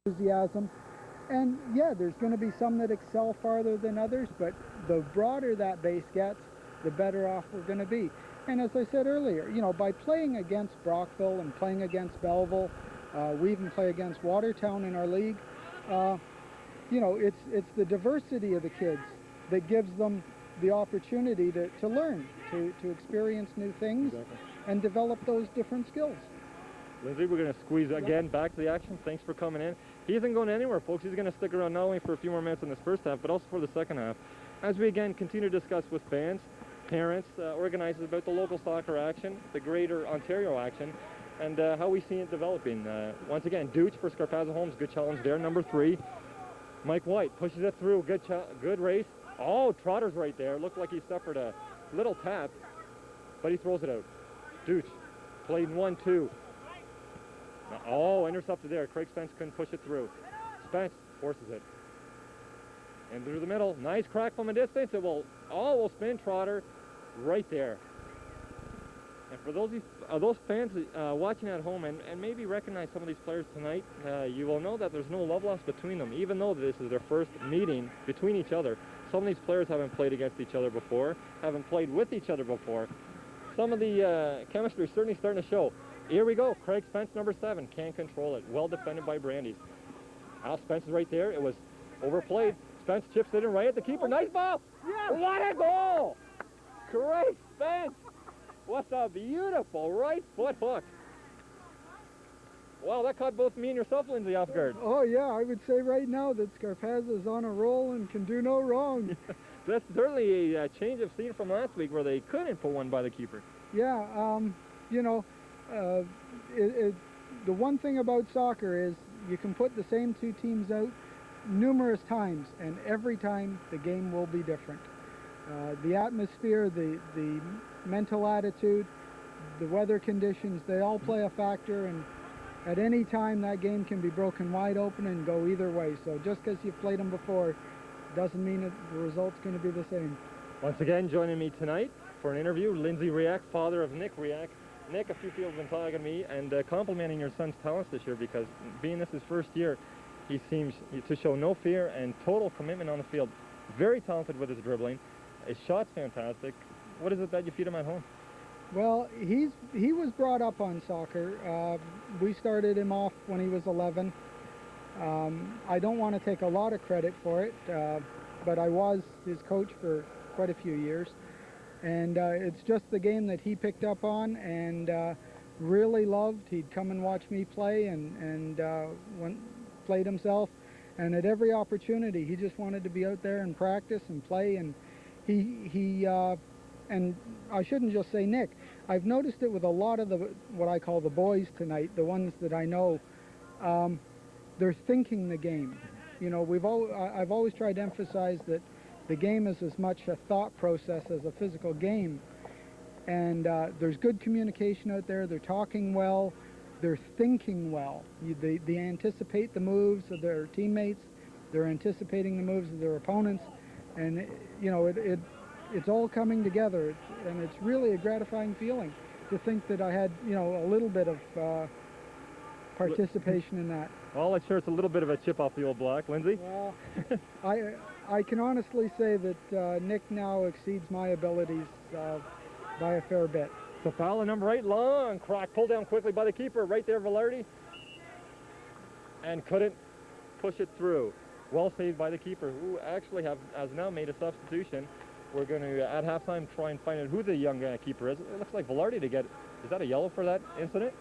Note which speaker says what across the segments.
Speaker 1: enthusiasm. And yeah, there's going to be some that excel farther than others, but the broader that base gets, the better off we're going to be. And as I said earlier, you know, by playing against Brockville and playing against Belleville, we even play against Watertown in our league, you know, it's the diversity of the kids that gives them the opportunity to learn, to experience new things, exactly, and develop those different skills.
Speaker 2: Lindsay, we're going to squeeze again back to the action. Thanks for coming in. He isn't going anywhere, folks. He's going to stick around not only for a few more minutes in this first half, but also for the second half, as we again continue to discuss with fans, parents, organizers about the local soccer action, the greater Ontario action, and how we see it developing. Once again, Dooch for Scarpazza Holmes, good challenge there, number 3. Mike White pushes it through, good race. Oh, Trotter's right there. Looked like he suffered a little tap, but he throws it out. Dooch played 1-2. Oh, intercepted there. Craig Spence couldn't push it through. Spence forces it. And through the middle, nice crack from a distance. It will spin Trotter right there. And for those fans watching at home and maybe recognize some of these players tonight, you will know that there's no love lost between them. Even though this is their first meeting between each other, some of these players haven't played against each other before, haven't played with each other before. Some of the chemistry is certainly starting to show. Here we go. Craig Spence, number 7, can't control it. Well defended by Brandees. Al Spence is right there. It was overplayed. Spence chips it in right at the keeper. Nice ball! Yes. What a goal! Craig Spence! What a beautiful right foot hook. Wow, that caught both me and yourself, Lindsay, off guard.
Speaker 1: Oh yeah, I would say right now that Scarpazza is on a roll and can do no wrong.
Speaker 2: That's certainly a change of scene from last week where they couldn't put one by the keeper.
Speaker 1: Yeah, you know, the one thing about soccer is you can put the same 2 teams out numerous times, and every time the game will be different. The atmosphere, the mental attitude, the weather conditions, they all play a factor, and at any time that game can be broken wide open and go either way. So just because you've played them before doesn't mean that the result's going to be the same.
Speaker 2: Once again, joining me tonight for an interview, Lindsay Riak, father of Nick Riak. Nick, a few people have been talking to me and complimenting your son's talents this year, because being this his first year, he seems to show no fear and total commitment on the field. Very talented with his dribbling. His shot's fantastic. What is it that you feed him at home?
Speaker 1: Well, he was brought up on soccer. We started him off when he was 11. I don't want to take a lot of credit for it, but I was his coach for quite a few years. And it's just the game that he picked up on and really loved. He'd come and watch me play and played himself. And at every opportunity, he just wanted to be out there and practice and play. And and I shouldn't just say Nick. I've noticed it with a lot of what I call the boys tonight, the ones that I know. They're thinking the game. You know, I've always tried to emphasize that the game is as much a thought process as a physical game. And there's good communication out there. They're talking well. They're thinking well. They anticipate the moves of their teammates. They're anticipating the moves of their opponents. And, you know, it's all coming together. And it's really a gratifying feeling to think that I had, you know, a little bit of participation in that.
Speaker 2: Well, I'm sure it's a little bit of a chip off the old block. Lindsay?
Speaker 1: Well, I can honestly say that Nick now exceeds my abilities by a fair bit.
Speaker 2: So foul on number 8, long crack, pulled down quickly by the keeper, right there, Velarde, and couldn't push it through. Well saved by the keeper, who actually has now made a substitution. We're going to, at halftime, try and find out who the young keeper is. It looks like Velarde to get, is that a yellow for that incident?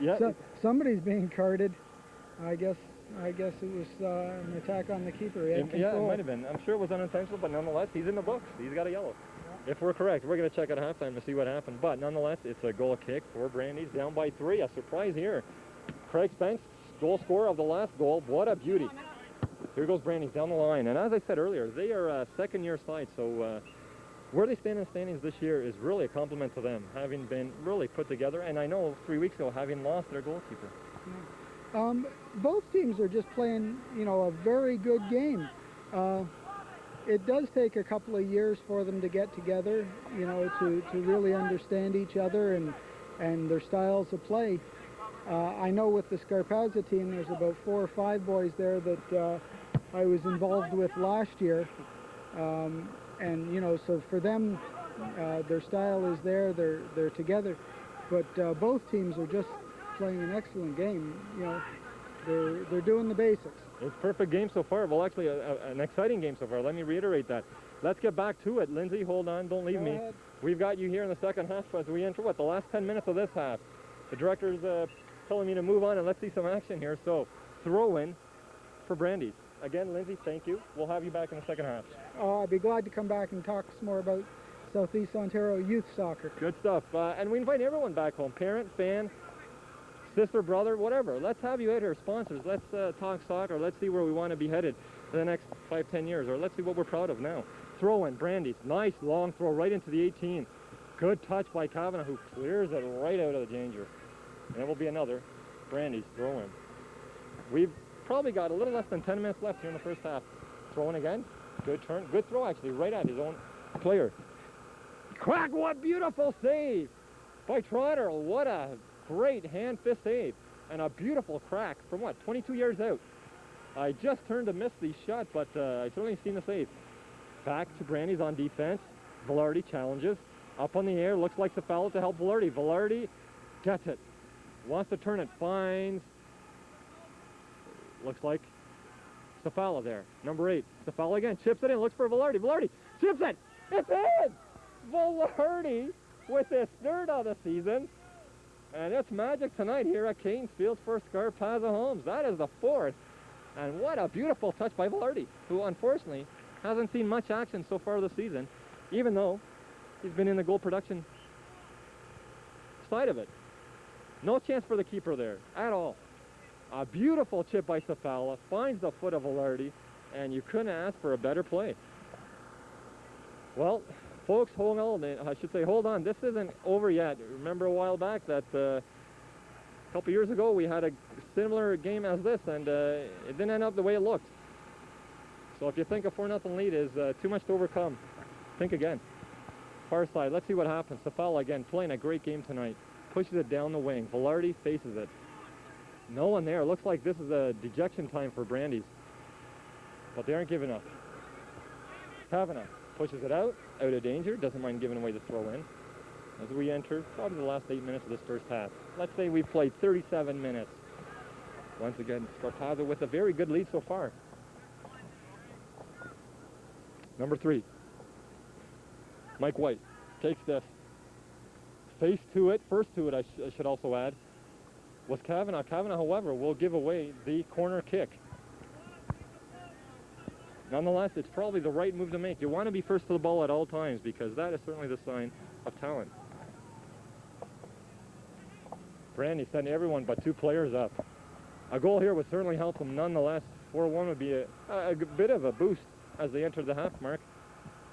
Speaker 1: Yeah. So, somebody's being carded. I guess it was an attack on the keeper.
Speaker 2: Yeah, it might have been. I'm sure it was unintentional, but nonetheless, he's in the books. He's got a yellow. Yeah. If we're correct, we're going to check at halftime to see what happened. But nonetheless, it's a goal kick for Brandees, down by 3. A surprise here. Craig Spence, goal scorer of the last goal. What a beauty. Here goes Brandees down the line. And as I said earlier, they are a second-year side, so where they stand in the standings this year is really a compliment to them, having been really put together. And I know 3 weeks ago, having lost their goalkeeper.
Speaker 1: Yeah. Both teams are just playing, you know, a very good game. It does take a couple of years for them to get together, you know, to really understand each other and their styles of play. I know with the Scarpazza team, there's about 4 or 5 boys there that I was involved with last year. And, you know, so for them, their style is there, they're together. But both teams are just playing an excellent game. You know, they're doing the basics.
Speaker 2: It's a perfect game so far. Well, actually, an exciting game so far. Let me reiterate that. Let's get back to it. Lindsay, hold on. Don't leave
Speaker 1: Go
Speaker 2: me.
Speaker 1: ahead.
Speaker 2: We've got you here in the second half as we enter, the last 10 minutes of this half. The director's telling me to move on, and let's see some action here. So, throw-in for Brandees. Again, Lindsay, thank you. We'll have you back in the second half.
Speaker 1: I'd be glad to come back and talk some more about Southeast Ontario youth soccer.
Speaker 2: Good stuff. And we invite everyone back home, parent, fan, sister, brother, whatever. Let's have you out here, sponsors. Let's talk soccer. Let's see where we want to be headed in the next 5-10 years, or let's see what we're proud of now. Throw in, Brandees. Nice long throw right into the 18. Good touch by Kavanagh, who clears it right out of the danger. And it will be another Brandees throw in. We've probably got a little less than 10 minutes left here in the first half. Throw in again. Good turn. Good throw, actually, right at his own player. Crack, what beautiful save by Trotter. What a great hand fist save. And a beautiful crack from 22 yards out. I just turned to miss the shot, but I certainly seen the save. Back to Brandees on defense. Velarde challenges. Up on the air, looks like Safala to help Velarde. Velarde gets it. Wants to turn it, finds. Looks like Safala there. Number 8. Safala again, chips it in, looks for Velarde. Velarde chips it. It's in! Velarde with his third of the season. And it's magic tonight here at Canes Field for Scarpazza Homes. That is the 4th. And what a beautiful touch by Velarde, who unfortunately hasn't seen much action so far this season, even though he's been in the goal production side of it. No chance for the keeper there at all. A beautiful chip by Safala, finds the foot of Velarde, and you couldn't ask for a better play. Well, folks, hold on. This isn't over yet. Remember a while back that a couple years ago we had a similar game as this, and it didn't end up the way it looked. So if you think a 4-0 lead is too much to overcome, think again. Far side, let's see what happens. Safala again playing a great game tonight. Pushes it down the wing. Velarde faces it. No one there. Looks like this is a dejection time for Brandees. But they aren't giving up. Kavanagh pushes it out of danger. Doesn't mind giving away the throw in. As we enter probably the last 8 minutes of this first half. Let's say we've played 37 minutes. Once again, Scarpazza with a very good lead so far. Number 3. Mike White takes this. First to it, I should also add, was Kavanagh. Kavanagh, however, will give away the corner kick. Nonetheless, it's probably the right move to make. You want to be first to the ball at all times because that is certainly the sign of talent. Brandy sending everyone but 2 players up. A goal here would certainly help them. Nonetheless, 4-1 would be a bit of a boost as they enter the half mark.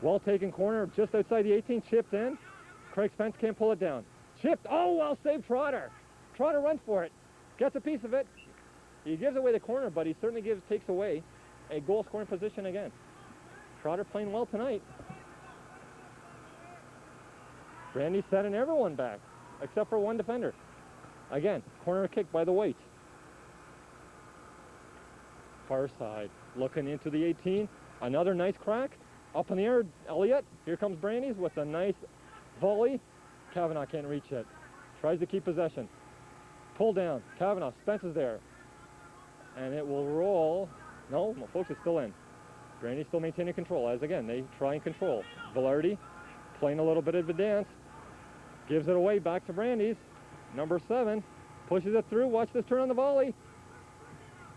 Speaker 2: Well taken corner just outside the 18, chipped in. Craig Spence can't pull it down. Chipped, oh, well saved Trotter. Trotter runs for it, gets a piece of it. He gives away the corner, but he certainly takes away a goal scoring position again. Trotter playing well tonight. Brandy setting everyone back, except for one defender. Again, corner kick by the White. Far side, looking into the 18. Another nice crack. Up in the air, Elliott. Here comes Brandees with a nice volley. Kavanagh can't reach it. Tries to keep possession. Pull down. Kavanagh, Spence is there. And it will roll. No, folks, it's still in. Brandees still maintaining control, as again, they try and control. Velarde playing a little bit of a dance. Gives it away back to Brandees. Number 7 pushes it through. Watch this turn on the volley.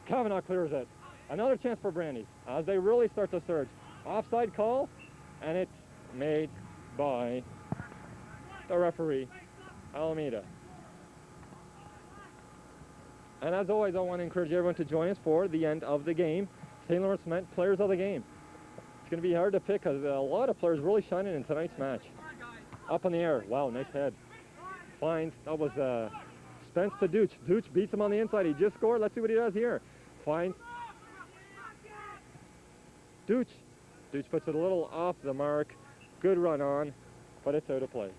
Speaker 2: Kavanagh clears it. Another chance for Brandees as they really start to surge. Offside call, and it's made by the referee, Alameda. And as always, I want to encourage everyone to join us for the end of the game. St. Lawrence Cement players of the game. It's going to be hard to pick because a lot of players really shining in tonight's match. Up in the air. Wow, nice head. Finds. That was Spence to Dooch. Dooch beats him on the inside. He just scored. Let's see what he does here. Finds Dooch. Dooch puts it a little off the mark. Good run on, but it's out of play.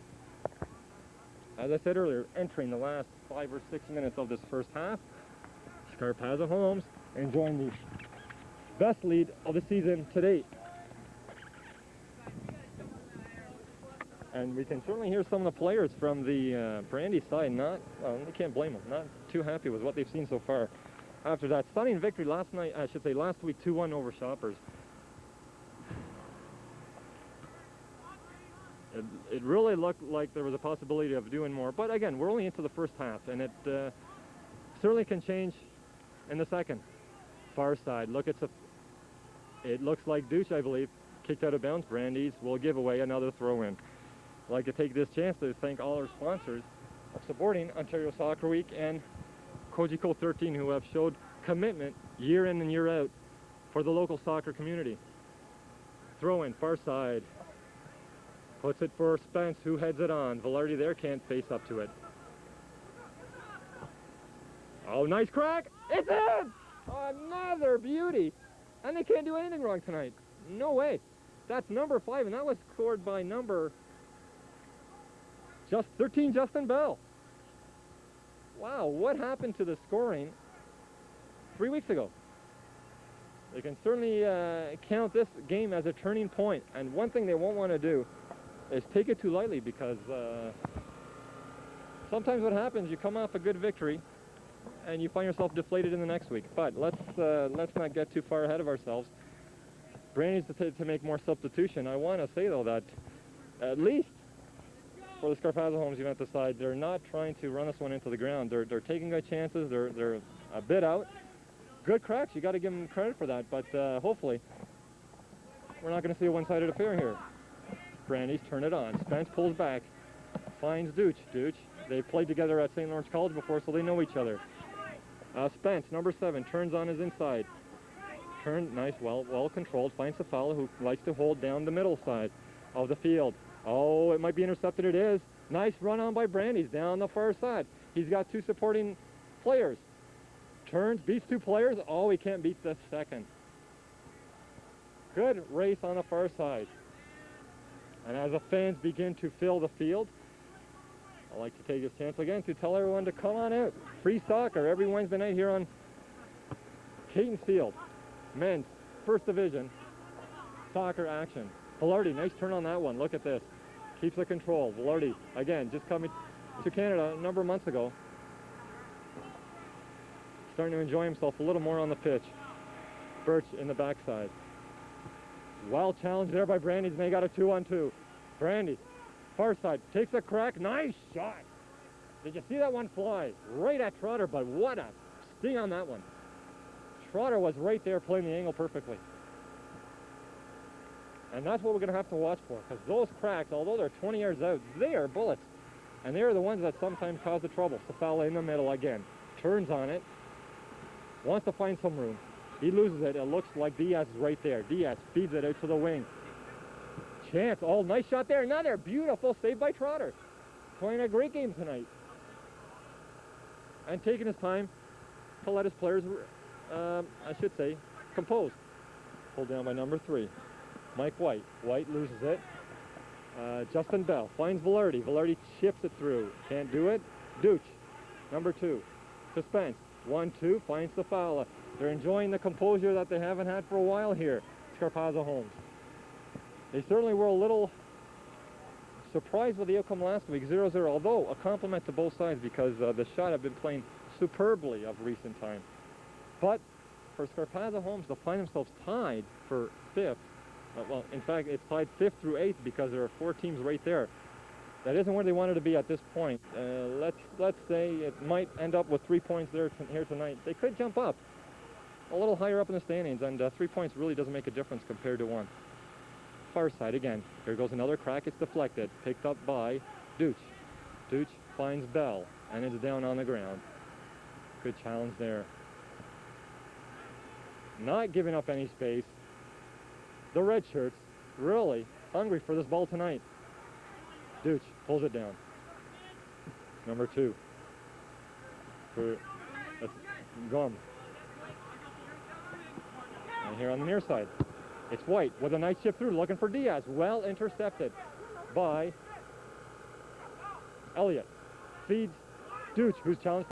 Speaker 2: As I said earlier, entering the last 5 or 6 minutes of this first half, Scarpazza Homes enjoying the best lead of the season to date. And we can certainly hear some of the players from the Brandees side well, you can't blame them, not too happy with what they've seen so far. After that stunning victory last week 2-1 over Shoppers. It really looked like there was a possibility of doing more, but again, we're only into the first half, and it certainly can change in the second. Far side, it looks like Douche, I believe, kicked out of bounds. Brandees will give away another throw-in. I'd like to take this chance to thank all our sponsors of supporting Ontario Soccer Week and Kojiko 13, who have showed commitment year in and year out for the local soccer community. Throw-in, far side. Puts it for Spence, who heads it on. Velarde there can't face up to it. Oh, nice crack! It's in! Another beauty! And they can't do anything wrong tonight. No way. That's number 5, and that was scored by number 13, Justin Bell. Wow, what happened to the scoring 3 weeks ago? They can certainly count this game as a turning point, and one thing they won't want to do is take it too lightly, because sometimes what happens, you come off a good victory and you find yourself deflated in the next week. But let's not get too far ahead of ourselves. Brandees to make more substitution. I want to say though that at least for the Scarpazza Homes Juventus side, they're not trying to run this one into the ground. They're taking good chances. They're a bit out. Good cracks. You got to give them credit for that. But hopefully we're not going to see a one-sided affair here. Brandees turn it on. Spence pulls back, finds Douche. They've played together at St. Lawrence College before, so they know each other. Spence, number 7, turns on his inside. Nice, well controlled. Finds Safala, who likes to hold down the middle side of the field. Oh, it might be intercepted. It is. Nice run on by Brandees down the far side. He's got 2 supporting players. Turns, beats 2 players. Oh, he can't beat the second. Good race on the far side. And as the fans begin to fill the field, I'd like to take this chance again to tell everyone to come on out. Free soccer every Wednesday night here on Caton's Field. Men's First Division soccer action. Velarde, nice turn on that one. Look at this. Keeps the control. Velarde, again, just coming to Canada a number of months ago. Starting to enjoy himself a little more on the pitch. Birch in the backside. Wild challenge there by Brandees, and they got a 2-on-2. Brandees, far side, takes a crack. Nice shot. Did you see that one fly? Right at Trotter, but what a sting on that one. Trotter was right there playing the angle perfectly. And that's what we're going to have to watch for, because those cracks, although they're 20 yards out, they are bullets. And they are the ones that sometimes cause the trouble. Safala in the middle again. Turns on it. Wants to find some room. He loses it. It looks like Diaz is right there. Diaz feeds it out to the wing. Chance. Oh, nice shot there. Another beautiful save by Trotter. Playing a great game tonight. And taking his time to let his players, compose. Pulled down by number 3. Mike White. White loses it. Justin Bell finds Velarde. Velarde chips it through. Can't do it. Douche. Number 2. Suspense. 1-2. Finds Safala. They're enjoying the composure that they haven't had for a while here. Scarpazza Homes. They certainly were a little surprised with the outcome last week, 0-0, although a compliment to both sides, because the shot have been playing superbly of recent time. But for Scarpazza Homes to find themselves tied for 5th, well, in fact, it's tied 5th through 8th because there are 4 teams right there. That isn't where they wanted to be at this point. Let's say it might end up with 3 points here tonight. They could jump up a little higher up in the standings, and 3 points really doesn't make a difference compared to 1. Far side again. Here goes another crack. It's deflected. Picked up by Douche. Douche finds Bell, and it's down on the ground. Good challenge there. Not giving up any space. The red shirts really hungry for this ball tonight. Douche pulls it down. Number 2. That's Gum. And here on the near side, it's White with a nice chip through, looking for Diaz. Well intercepted by Elliott. feeds Dooch, who's challenged